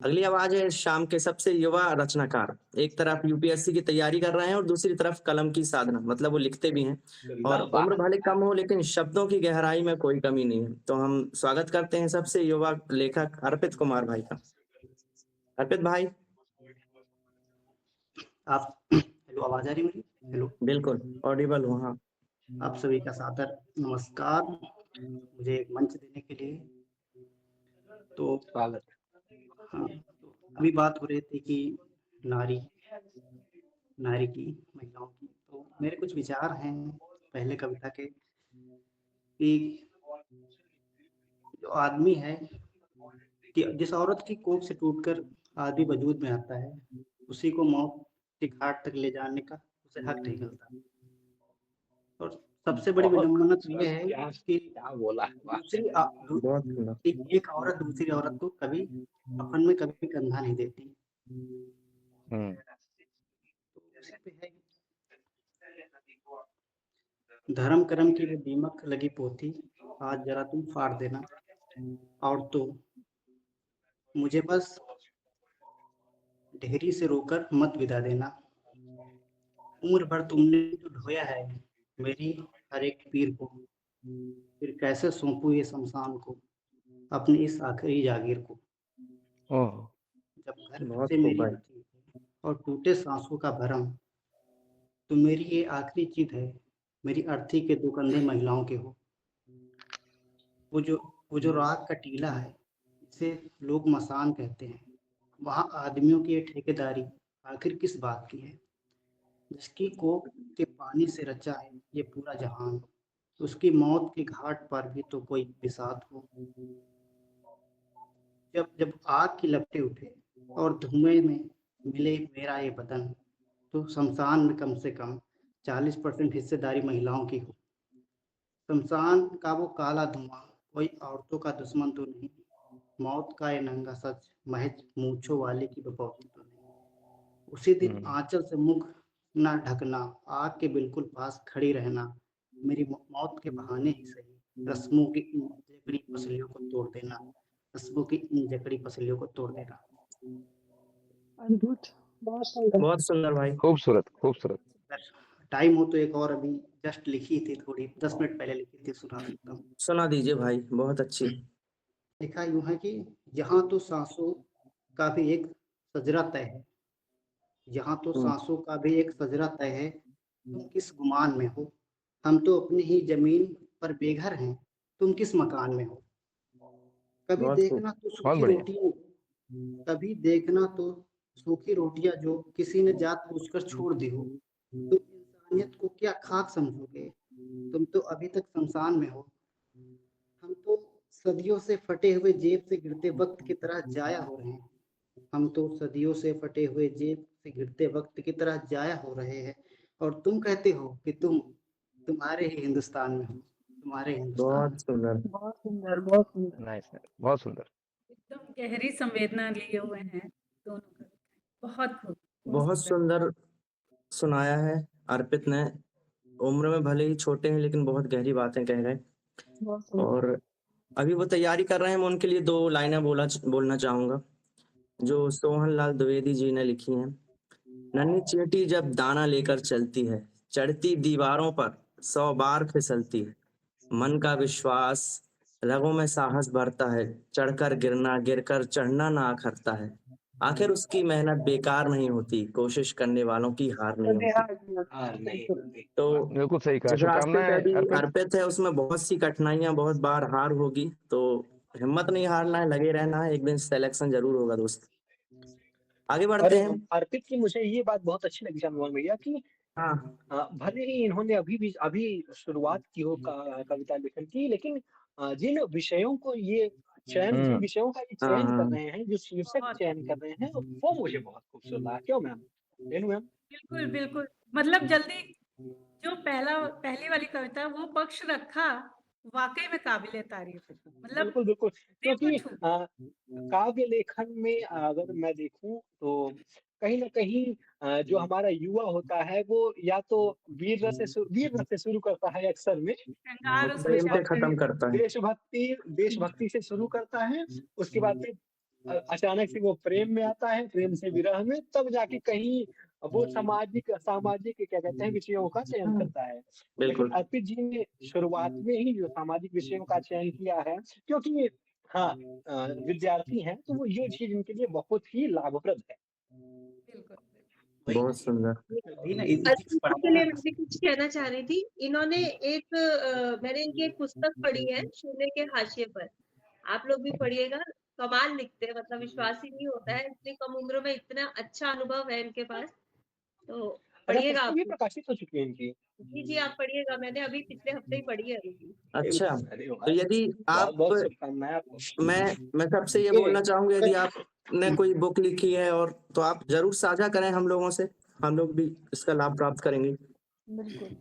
अगली आवाज है शाम के सबसे युवा रचनाकार। एक तरफ यूपीएससी की तैयारी कर रहे हैं और दूसरी तरफ कलम की साधना, मतलब वो लिखते भी हैं। और उम्र भले कम हो लेकिन शब्दों की गहराई में कोई कमी नहीं है। तो हम स्वागत करते हैं सबसे युवा लेखक अर्पित कुमार भाई का। अर्पित भाई। आप हेलो, आवाज आ रही मेरी? हेलो, बिल्कुल ऑडिबल हो। हाँ, आप सभी का सादर नमस्कार, मुझे एक मंच देने के लिए। तो स्वागत। हाँ, तो अभी बात हो रही थी कि नारी नारी की, महिलाओं की। तो मेरे कुछ विचार हैं पहले कविता के कि जो आदमी है, कि जिस औरत की कोख से टूटकर आदमी वजूद में आता है, उसी को मौत के घाट तक ले जाने का उसे हक नहीं मिलता। और सबसे बड़ी विडंबना तो ये है कि क्या बोला है, बहुत सुंदर। एक औरत दूसरी औरत को कभी अपन में कभी कंधा नहीं देती। तो उसी पे है, धर्म कर्म की वो दीमक लगी पोथी, आज जरा तुम फाड़ देना। और तो मुझे बस ढेरी से रोकर मत विदा देना। उम्र भर तुमने जो ढोया है मेरी हर एक पीर को, फिर कैसे सौंपूं ये शमशान को, अपनी इस आखिरी जागीर को। जब घर घर बहुत से खूब मेरी भाई। अर्थी और टूटे सांसों का भरम, तो मेरी ये आखिरी चित है, मेरी अर्थी के दो कंधे महिलाओं के हो। वो जो वो जो राग का टीला है, इसे लोग मसान कहते हैं, वहाँ आदमियों की ये ठेकेदारी आखिर किस बात की है? जिसकी कोख के पानी से रचा है ये पूरा जहान, उसकी मौत के घाट पर भी तो कोई बिसात हो। जब जब आग की लपटें उठे और धुएं में मिले मेरा ये बदन, तो शमशान में कम से कम 40% हिस्सेदारी महिलाओं की हो। शमशान का वो काला धुआं कोई औरतों का दुश्मन तो नहीं, मौत का ये नंगा सच महज मूंछों वाले की बपौती तो नहीं। उसी दिन आंचल से मुख ना ढकना, आग के बिल्कुल पास खड़ी रहना, मेरी मौत के बहाने ही सही, रस्मों की इन जकड़ी पसलियों को तोड़ देना, रस्मों की इन जकड़ी पसलियों को तोड़ देना। अद्भुत, बहुत सुंदर। बहुत सुंदर भाई। खूबसूरत खूबसूरत। अगर टाइम हो तो एक और अभी जस्ट लिखी थी, थोड़ी 10 मिनट पहले लिखी थी, सुना सकता हूँ। सुना दीजिए भाई, बहुत अच्छी। लिखा यूं है कि यहाँ तो सांसों का भी एक सजरा तय है, यहाँ तो सांसों का भी एक सजरा तय है, तुम किस गुमान में हो? हम तो अपनी ही जमीन पर बेघर हैं, तुम किस मकान में हो? कभी बहुत खूब। देखना तो बहुत सूखी बढ़िया। रोटियां, कभी देखना तो सूखी रोटियां जो किसी ने जात पूछकर छोड़ दी हो। तुम इंसानियत को क्या खाक समझोगे? तुम तो अभी तक शमशान में हो। हम तो सदियों से फटे हुए जेब से गिरते वक्त की तरह जाया हो रहे हैं। हम तो सदियों से फटे हुए जेब से गिरते वक्त की तरह जाया हो रहे हैं। और तुम कहते हो कि तुम्हारे ही हिंदुस्तान में हो, तुम्हारे हिंदुस्तान में। बहुत सुंदर। बहुत सुंदर, बहुत सुंदर। नाइस, बहुत सुंदर। एकदम गहरी संवेदना लिए हुए हैं दोनों कविताएं। बहुत खूब, बहुत सुंदर सुनाया है अर्पित ने। उम्र में भले ही छोटे हैं लेकिन बहुत गहरी बातें कह रहे हैं। बहुत सुंदर। और अभी वो तैयारी कर रहे हैं, मैं उनके लिए दो लाइनें बोलना चाहूंगा जो सोहन लाल द्विवेदी जी ने लिखी हैं। नन्ही चींटी जब दाना लेकर चलती है, चढ़ती दीवारों पर 100 बार फिसलती है। मन का विश्वास, रगों में साहस भरता है, चढ़कर गिरना, गिरकर चढ़ना ना अखरता है। आखिर उसकी मेहनत बेकार नहीं होती, कोशिश करने वालों की हार नहीं होती। तो बिल्कुल सही कहा। जिस रास्ते पे शुभकामनाएं अभी अर्पित। अर्पित है उसमें बहुत सी कठिनाइयां, बहुत बार हार होगी, तो हिम्मत नहीं हारना है, लगे रहना है, एक दिन सिलेक्शन जरूर होगा दोस्त। आगे बढ़ते और हैं। अर्पित की मुझे ये बात बहुत अच्छी लगी अनमोल भैया कि हाँ भले ही इन्होंने अभी शुरुआत की हो कविता लेखन की, लेकिन जिन विषयों को ये जिन विषयों का ये हाँ चयन कर हाँ। रहे हैं, जो शीर्षक बहुत चयन कर रहे हैं, वो मुझे बहुत खूबसूरत लगा। क्यों मैम? रेनू मैम? बिल्कुल बिल्कुल। मतलब जल्दी जो पहली वाली कविता वो पक्ष रखा, वाकई में काबिले तारीफ। मतलब बिल्कुल बिल्कुल, दिल को क्योंकि छू। काव्य लेखन में अगर मैं देखूं तो कहीं ना कहीं जो हमारा युवा होता है वो या तो वीर रस से शुरू करता है अक्सर में, श्रृंगार और उसमें प्रेम पे जाता है। खत्म करता है। देशभक्ति से शुरू करता है, उसके बाद फिर अचानक से वो प्रेम में आता है, प्रेम से विरह में, तब जाके कहीं वो सामाजिक क्या कहते हैं विषयों का चयन करता है। लेकिन बिल्कुल। अर्पित जी ने शुरुआत में ही जो सामाजिक विषयों का चयन किया है, क्योंकि हाँ, विद्यार्थी हैं तो वो ये चीज़ उनके लिए बहुत ही लाभप्रद है। बिल्कुल। बहुत सुंदर। वही ना, इस अर्पित जी के पढ़ाना लिए मैं भी कुछ कहना चाह रही थी। इन्होंने मैंने इनकी एक पुस्तक पढ़ी है, शून्य के हाशिए पर। आप लोग भी पढ़िएगा, कमाल लिखते हैं, मतलब विश्वास ही नहीं होता है इतनी कम उम्र में इतना अच्छा अनुभव है इनके पास। तो अच्छा, पढ़िएगा पुस्तक आप भी भी। प्रकाशित हो चुकी है इनकी? जी, आप पढ़िएगा, मैंने अभी पिछले हफ्ते ही पढ़ी है अभी। अच्छा, अरे तो वाह! यदि आप बहुत शुभकामनाएँ आपको। मैं सबसे ये बोलना चाहूँगा, यदि आपने कोई बुक लिखी है और तो आप ज़रूर साझा करें हम लोगों से, हम लोग भी इसका लाभ प्राप्त करेंगे। बिल्कुल।